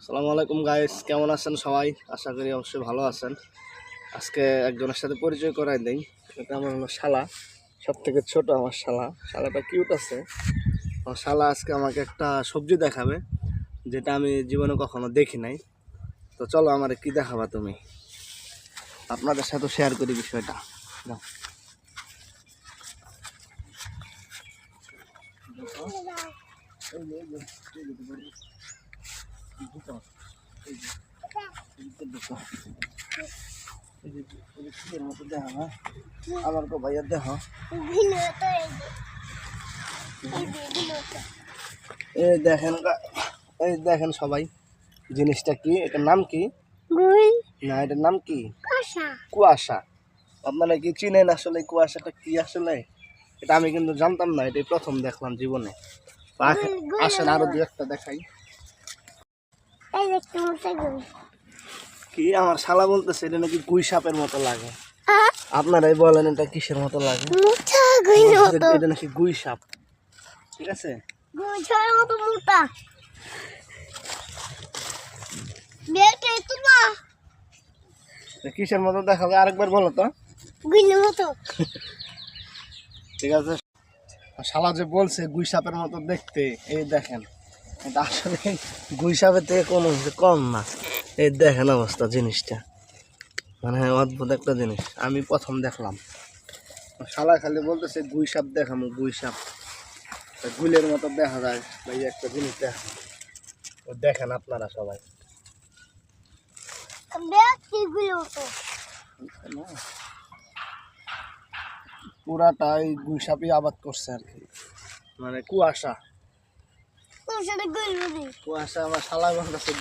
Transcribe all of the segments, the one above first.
আসসালামু আলাইকুম গাইস, কেমন আছেন সবাই? আশা করি অবশ্যই ভালো আছেন। আজকে একজনের সাথে পরিচয় করাই দেই। এটা আমার হলো শালা, সব থেকে ছোট আমার শালা। শালাটা কিউট আছে। আমার শালা আজকে আমাকে একটা সবজি দেখাবে, যেটা আমি জীবনে কখনো দেখি নাই। তো চলো, আমারে কি দেখাবা তুমি? আপনাদের সাথে শেয়ার করি বিষয়টা। নাও। আমার তো ভাইয়া দেখো, এই দেখেন এই দেখেন সবাই, জিনিসটা কি? এটার নাম কি? না, এটার নাম কি? কুয়াশা। আপনারা কি চিনেন আসলে কুয়াশাটা কি? আসলে এটা আমি কিন্তু জানতাম না, এটাই প্রথম দেখলাম জীবনে। আসেন আরো দু একটা দেখাই। কি আমার শালা বলতেছে এটা নাকি গুই সাপের মতো লাগে। আপনারাই বলেন এটা কিসের মতো লাগে? এটা নাকি গুই সাপ। ঠিক আছে, কিসের মতো দেখাবে আরেকবার বলো তো। ঠিক আছে, শালা যে বলছে গুই সাপের মতো দেখতে, এই দেখেন এটা আসলে গুই সাপের থেকে কোনো কম না। এই দেখেন অবস্থা, জিনিসটা মানে অদ্ভুত একটা জিনিস, আমি প্রথম দেখলাম। শালা খালি বলতেছে গুই সাপ দেখামু, গুই সাপ গুলের মতো দেখা যায় ভাই, একটা জিনিস দেখা। দেখেন আপনারা সবাই, পুরাটাই গুই সাপই আবাদ করছে আর কি, মানে কুয়াশা। কুয়াশা আমার শালা বলতেছে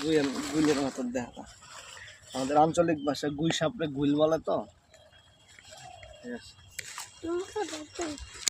গুলের মতো দেখা। আমাদের আঞ্চলিক ভাষায় গুই সাপরে গুল বলে তো। ঠিক আছে।